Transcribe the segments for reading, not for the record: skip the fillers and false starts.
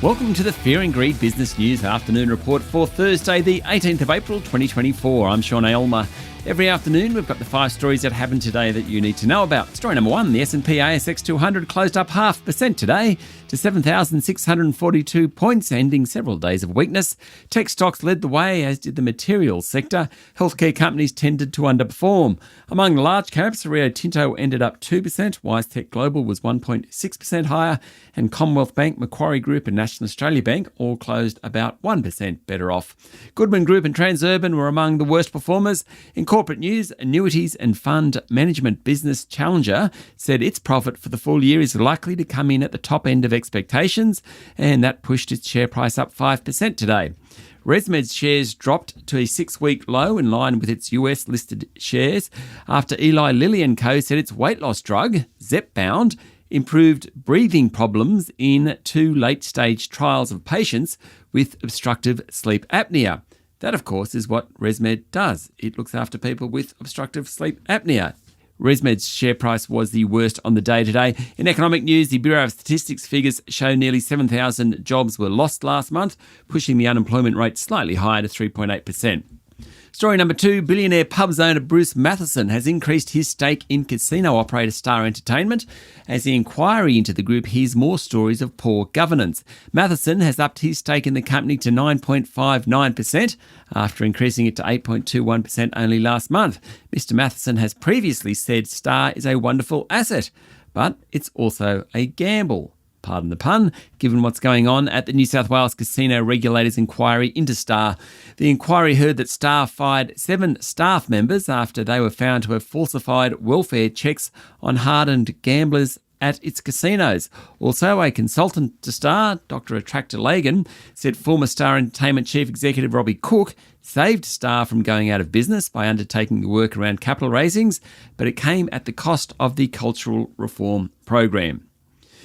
Welcome to the Fear and Greed Business News Afternoon Report for Thursday, the 18th of April 2024. I'm Sean Aylmer. Every afternoon, we've got the 5 stories that happened today that you need to know about. Story number 1, the S&P ASX 200 closed up 0.5% today to 7,642 points, ending several days of weakness. Tech stocks led the way, as did the materials sector. Healthcare companies tended to underperform. Among the large caps, Rio Tinto ended up 2%, WiseTech Global was 1.6% higher, and Commonwealth Bank, Macquarie Group and National Australia Bank all closed about 1% better off. Goodman Group and Transurban were among the worst performers. In corporate news, annuities and fund management business Challenger said its profit for the full year is likely to come in at the top end of expectations, and that pushed its share price up 5% today. ResMed's shares dropped to a 6-week low in line with its US-listed shares after Eli Lilly & Co. said its weight loss drug, Zepbound, improved breathing problems in 2 late-stage trials of patients with obstructive sleep apnea. That, of course, is what ResMed does. It looks after people with obstructive sleep apnea. ResMed's share price was the worst on the day today. In economic news, the Bureau of Statistics figures show nearly 7,000 jobs were lost last month, pushing the unemployment rate slightly higher to 3.8%. Story number 2, billionaire pubs owner Bruce Matheson has increased his stake in casino operator Star Entertainment. As the inquiry into the group hears more stories of poor governance. Matheson has upped his stake in the company to 9.59% after increasing it to 8.21% only last month. Mr. Matheson has previously said Star is a wonderful asset, but it's also a gamble. Pardon the pun, given what's going on at the New South Wales Casino Regulators inquiry into Star. The inquiry heard that Star fired 7 staff members after they were found to have falsified welfare checks on hardened gamblers at its casinos. Also, a consultant to Star, Dr. Attractor Lagan, said former Star Entertainment Chief Executive Robbie Cook saved Star from going out of business by undertaking the work around capital raisings, but it came at the cost of the cultural reform program.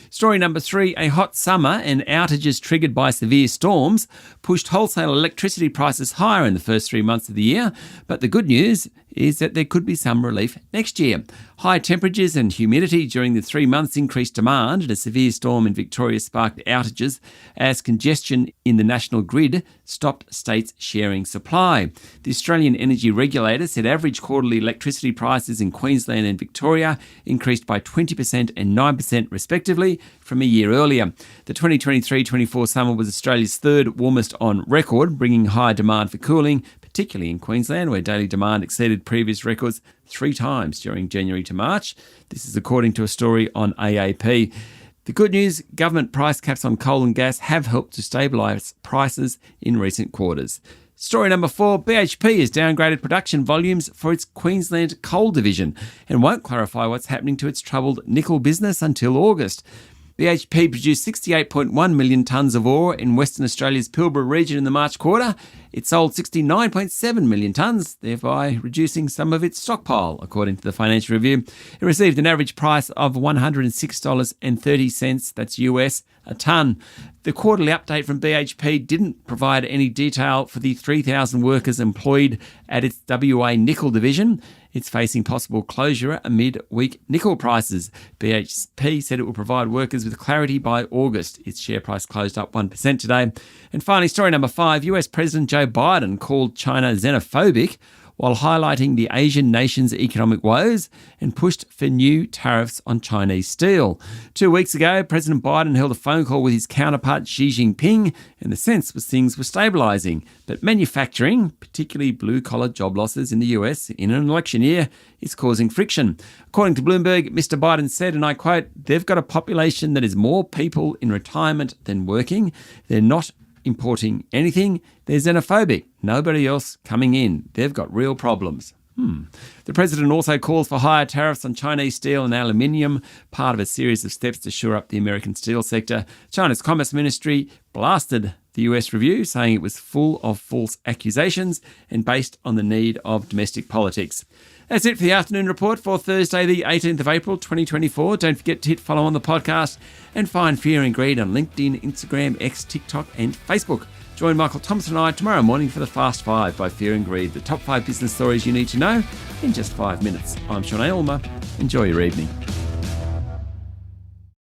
Story number 3, a hot summer and outages triggered by severe storms pushed wholesale electricity prices higher in the first 3 months of the year, but the good news is that there could be some relief next year. High temperatures and humidity during the 3 months increased demand, and a severe storm in Victoria sparked outages as congestion in the national grid stopped states sharing supply. The Australian Energy Regulator said average quarterly electricity prices in Queensland and Victoria increased by 20% and 9% respectively from a year earlier. The 2023-24 summer was Australia's 3rd warmest on record, bringing high demand for cooling, particularly in Queensland, where daily demand exceeded previous records 3 times during January to March. This is according to a story on AAP. The good news, government price caps on coal and gas have helped to stabilise prices in recent quarters. Story number 4, BHP has downgraded production volumes for its Queensland coal division and won't clarify what's happening to its troubled nickel business until August. BHP produced 68.1 million tonnes of ore in Western Australia's Pilbara region in the March quarter. It sold 69.7 million tonnes, thereby reducing some of its stockpile, according to the Financial Review. It received an average price of $106.30, that's US, a tonne. The quarterly update from BHP didn't provide any detail for the 3,000 workers employed at its WA nickel division. It's facing possible closure amid weak nickel prices. BHP said it will provide workers with clarity by August. Its share price closed up 1% today. And finally, story number 5, US President Joe Biden called China xenophobic while highlighting the Asian nation's economic woes and pushed for new tariffs on Chinese steel. 2 weeks ago, President Biden held a phone call with his counterpart Xi Jinping, and the sense was things were stabilising. But manufacturing, particularly blue-collar job losses in the US in an election year, is causing friction. According to Bloomberg, Mr. Biden said, and I quote, "They've got a population that is more people in retirement than working. They're not importing anything. They're xenophobic. Nobody else coming in. They've got real problems." The president also calls for higher tariffs on Chinese steel and aluminium, part of a series of steps to shore up the American steel sector. China's Commerce Ministry blasted the US review, saying it was full of false accusations and based on the need of domestic politics. That's it for the afternoon report for Thursday, the 18th of April, 2024. Don't forget to hit follow on the podcast and find Fear and Greed on LinkedIn, Instagram, X, TikTok and Facebook. Join Michael Thompson and I tomorrow morning for the Fast 5 by Fear and Greed, the top 5 business stories you need to know in just 5 minutes. I'm Sean Aylmer. Enjoy your evening.